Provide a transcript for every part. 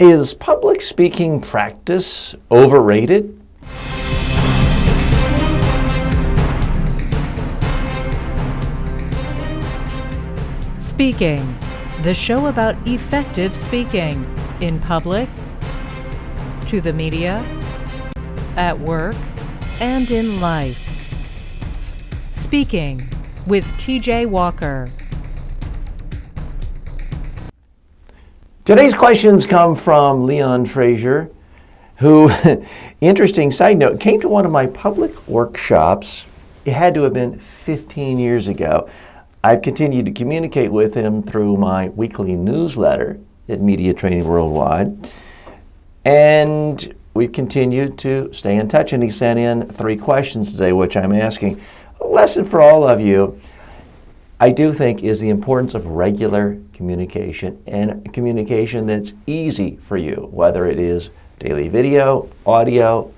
Is public speaking practice overrated? Speaking, the show about effective speaking in public, to the media, at work, and in life. Speaking with TJ Walker. Today's questions come from Leon Frazier, who, interesting side note, came to one of my public workshops. It had to have been 15 years ago. I've continued to communicate with him through my weekly newsletter at Media Training Worldwide. And we've continued to stay in touch, and he sent in 3 questions today, which I'm asking. A lesson for all of you, I do think, is the importance of regular communication, and communication that's easy for you, whether it is daily video, audio,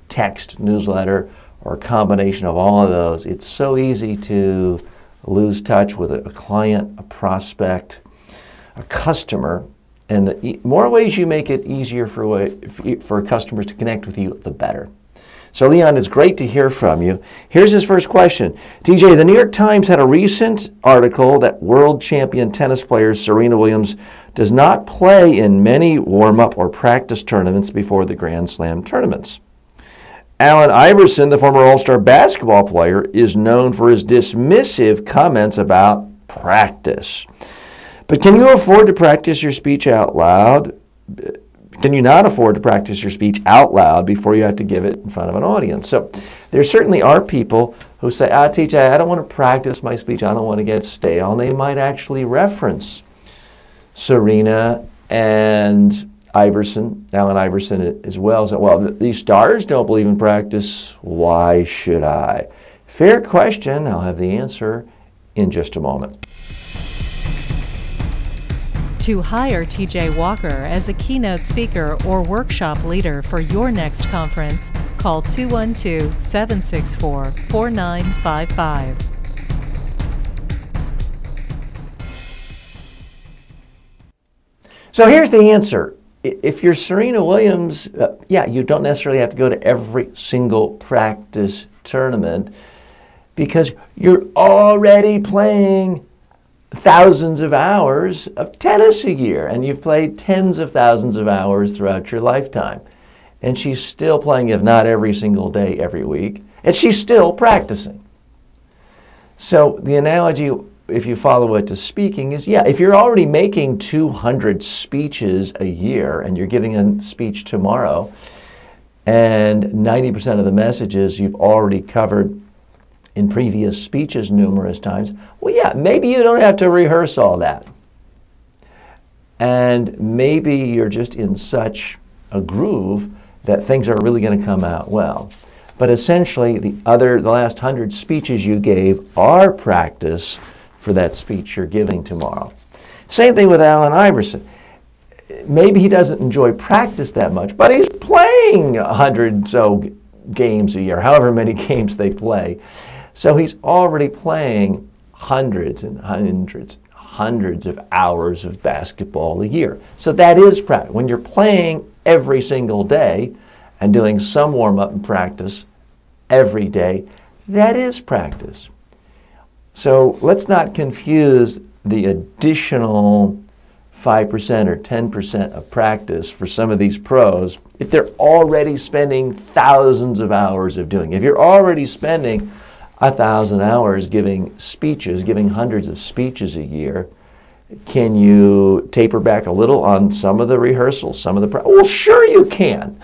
text, newsletter, or a combination of all of those. It's so easy to lose touch with a client, a prospect, a customer, and the more ways you make it easier for customers to connect with you, the better. So Leon, it's great to hear from you. Here's his first question. TJ, the New York Times had a recent article that world champion tennis player Serena Williams does not play in many warm-up or practice tournaments before the Grand Slam tournaments. Allen Iverson, the former All-Star basketball player, is known for his dismissive comments about practice. But can you afford to practice your speech out loud? Can you not afford to practice your speech out loud before you have to give it in front of an audience? So there certainly are people who say, TJ, I don't want to practice my speech. I don't want to get stale. And they might actually reference Serena and Allen Iverson as well. So, well, these stars don't believe in practice. Why should I? Fair question. I'll have the answer in just a moment. To hire TJ Walker as a keynote speaker or workshop leader for your next conference, call 212-764-4955. So here's the answer. If you're Serena Williams, you don't necessarily have to go to every single practice tournament because you're already playing thousands of hours of tennis a year, and you've played tens of thousands of hours throughout your lifetime. And she's still playing, if not every single day, every week, and she's still practicing. So the analogy, if you follow it to speaking, is, if you're already making 200 speeches a year, and you're giving a speech tomorrow, and 90% of the messages you've already covered in previous speeches numerous times, maybe you don't have to rehearse all that. And maybe you're just in such a groove that things are really going to come out well. But essentially, the last 100 speeches you gave are practice for that speech you're giving tomorrow. Same thing with Allen Iverson. Maybe he doesn't enjoy practice that much, but he's playing 100 so games a year, however many games they play. So he's already playing hundreds and hundreds of hours of basketball a year. So that is practice. When you're playing every single day and doing some warm-up and practice every day, that is practice. So let's not confuse the additional 5% or 10% of practice for some of these pros if they're already spending thousands of hours of doing it. If you're already spending 1,000 hours giving speeches, giving hundreds of speeches a year, can you taper back a little on some of the rehearsals, well, sure you can.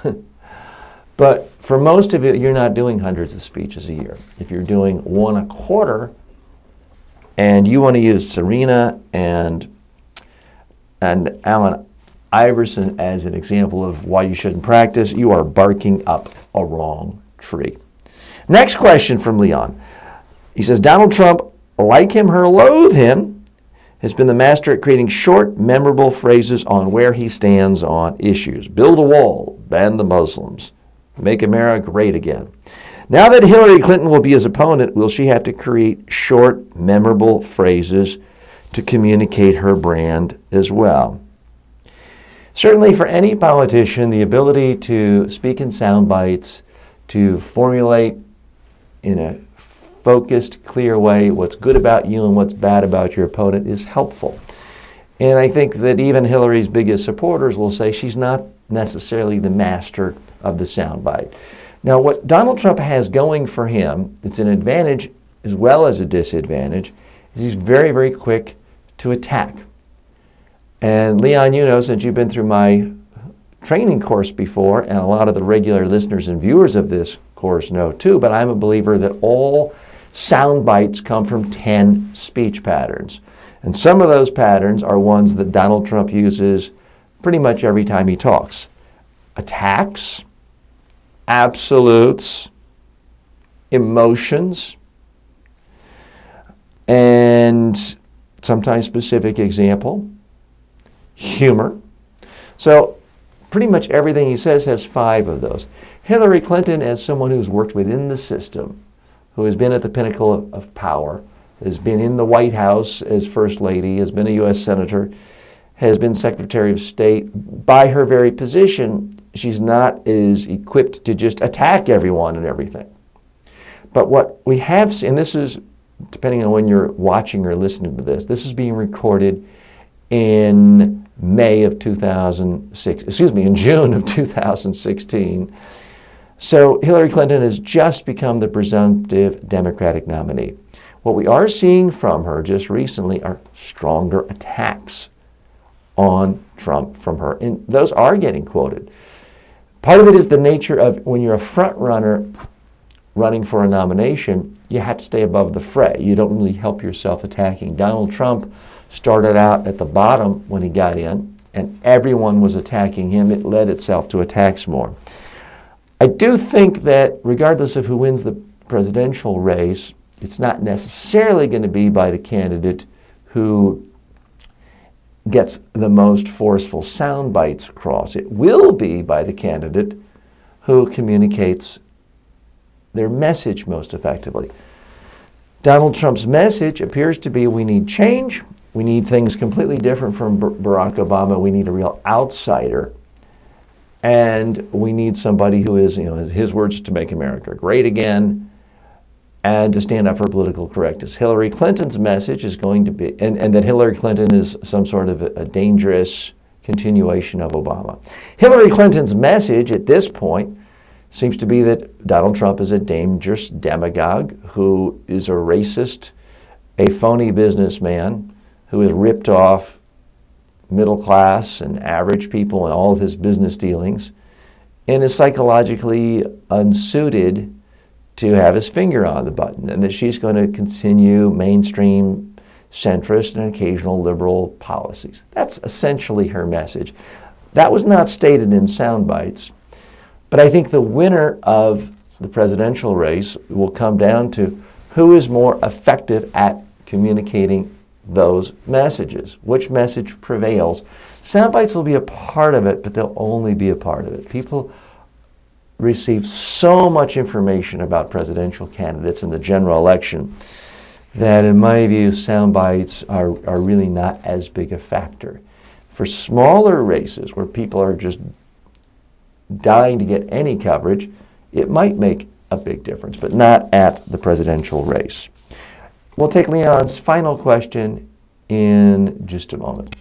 But for most of it, you're not doing hundreds of speeches a year. If you're doing one a quarter, and you want to use Serena and Allen Iverson as an example of why you shouldn't practice, you are barking up a wrong tree. Next question from Leon. He says, Donald Trump, like him or loathe him, has been the master at creating short, memorable phrases on where he stands on issues. Build a wall, ban the Muslims, make America great again. Now that Hillary Clinton will be his opponent, will she have to create short, memorable phrases to communicate her brand as well? Certainly for any politician, the ability to speak in sound bites, to formulate in a focused, clear way what's good about you and what's bad about your opponent is helpful. And I think that even Hillary's biggest supporters will say she's not necessarily the master of the soundbite. Now, what Donald Trump has going for him, it's an advantage as well as a disadvantage, is he's very, very quick to attack. And Leon, you know, since you've been through my training course before, and a lot of the regular listeners and viewers of this course know too, but I'm a believer that all sound bites come from 10 speech patterns. And some of those patterns are ones that Donald Trump uses pretty much every time he talks. Attacks, absolutes, emotions, and sometimes specific example, humor. So pretty much everything he says has 5 of those. Hillary Clinton, as someone who's worked within the system, who has been at the pinnacle of power, has been in the White House as First Lady, has been a U.S. Senator, has been Secretary of State. By her very position, she's not as equipped to just attack everyone and everything. But what we have seen, and this is, depending on when you're watching or listening to this is being recorded in May of 2006, excuse me, in June of 2016. So Hillary Clinton has just become the presumptive Democratic nominee. What we are seeing from her just recently are stronger attacks on Trump from her, and those are getting quoted. Part of it is the nature of when you're a front runner running for a nomination, you have to stay above the fray. You don't really help yourself attacking. Donald Trump started out at the bottom when he got in, and everyone was attacking him. It led itself to attacks more. I do think that regardless of who wins the presidential race, it's not necessarily going to be by the candidate who gets the most forceful sound bites across. It will be by the candidate who communicates their message most effectively. Donald Trump's message appears to be we need change, we need things completely different from Barack Obama, we need a real outsider, and we need somebody who is, his words, to make America great again, and to stand up for political correctness. Hillary Clinton's message is going to be, and that Hillary Clinton is some sort of a dangerous continuation of Obama. Hillary Clinton's message at this point seems to be that Donald Trump is a dangerous demagogue who is a racist, a phony businessman who has ripped off middle class and average people in all of his business dealings and is psychologically unsuited to have his finger on the button, and that she's going to continue mainstream centrist and occasional liberal policies. That's essentially her message. That was not stated in sound bites, but I think the winner of the presidential race will come down to who is more effective at communicating those messages, which message prevails. Sound bites will be a part of it, but they'll only be a part of it. People receive so much information about presidential candidates in the general election that, in my view, sound bites are really not as big a factor. For smaller races where people are just dying to get any coverage, it might make a big difference, but not at the presidential race. We'll take Leon's final question in just a moment.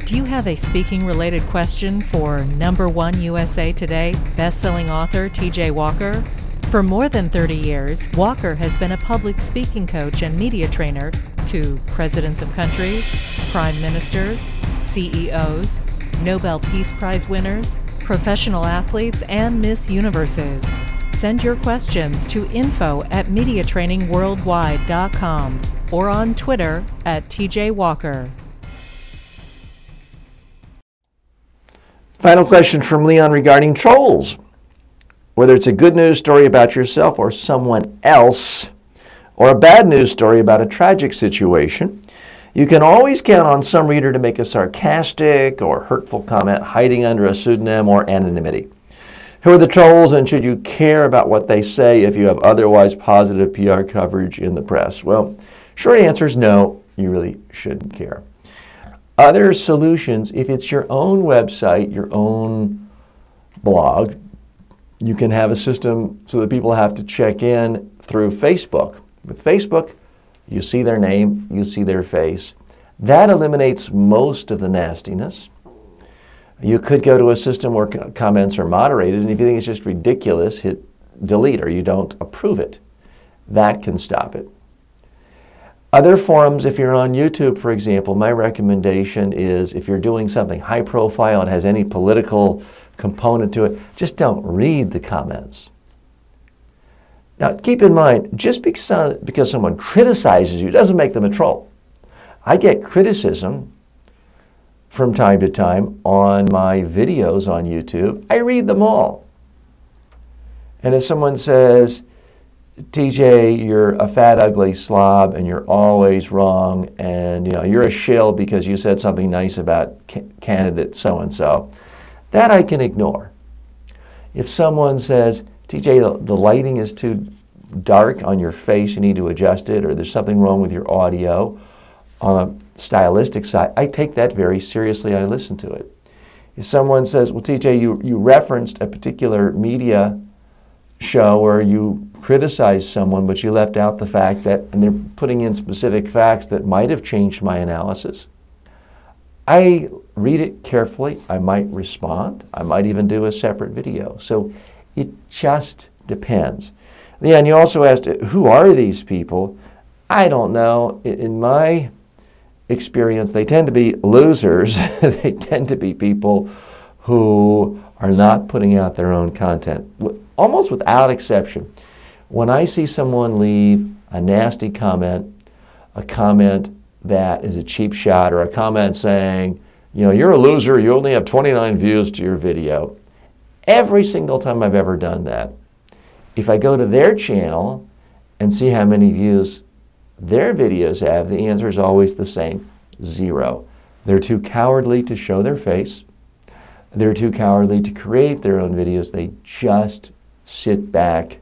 Do you have a speaking-related question for #1 USA Today best-selling author T.J. Walker? For more than 30 years, Walker has been a public speaking coach and media trainer to presidents of countries, prime ministers, CEOs, Nobel Peace Prize winners, professional athletes, and Miss Universes. Send your questions to info@mediatrainingworldwide.com or on Twitter @TJWalker. Final question from Leon regarding trolls. Whether it's a good news story about yourself or someone else, or a bad news story about a tragic situation, you can always count on some reader to make a sarcastic or hurtful comment hiding under a pseudonym or anonymity. Who are the trolls, and should you care about what they say if you have otherwise positive PR coverage in the press? Well, short answer is no, you really shouldn't care. Other solutions, if it's your own website, your own blog, you can have a system so that people have to check in through Facebook. With Facebook, you see their name, you see their face. That eliminates most of the nastiness. You could go to a system where comments are moderated, and if you think it's just ridiculous, hit delete or you don't approve it. That can stop it. Other forums, if you're on YouTube, for example, my recommendation is if you're doing something high profile and has any political component to it, just don't read the comments. Now, keep in mind, just because someone criticizes you doesn't make them a troll. I get criticism from time to time on my videos on YouTube. I read them all. And if someone says, TJ, you're a fat, ugly slob, and you're always wrong, and you're a shill because you said something nice about candidate so-and-so, that I can ignore. If someone says, TJ, the lighting is too dark on your face, you need to adjust it, or there's something wrong with your audio, on a stylistic side, I take that very seriously. I listen to it. If someone says, well, TJ, you referenced a particular media show where you criticized someone, but you left out the fact that, and they're putting in specific facts that might have changed my analysis, I read it carefully. I might respond. I might even do a separate video. So it just depends. Yeah, and you also asked, who are these people? I don't know. In my experience, they tend to be losers. They tend to be people who are not putting out their own content, almost without exception. When I see someone leave a nasty comment, a comment that is a cheap shot, or a comment saying, you're a loser, you only have 29 views to your video, every single time I've ever done that, if I go to their channel and see how many views their videos have, the answer is always the same, 0. They're too cowardly to show their face. They're too cowardly to create their own videos. They just sit back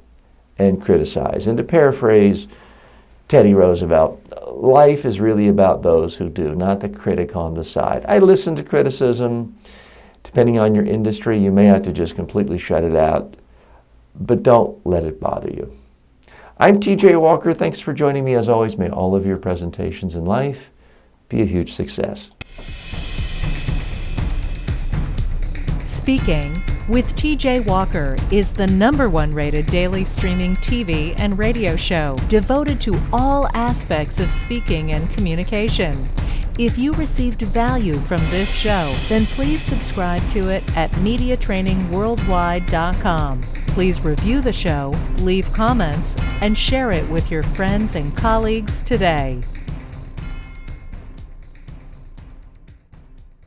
and criticize. And to paraphrase Teddy Roosevelt, life is really about those who do, not the critic on the side. I listen to criticism. Depending on your industry, you may have to just completely shut it out, but don't let it bother you. I'm TJ Walker. Thanks for joining me. As always, may all of your presentations in life be a huge success. Speaking with TJ Walker is the #1 rated daily streaming TV and radio show devoted to all aspects of speaking and communication. If you received value from this show, then please subscribe to it at MediaTrainingWorldwide.com. Please review the show, leave comments, and share it with your friends and colleagues today.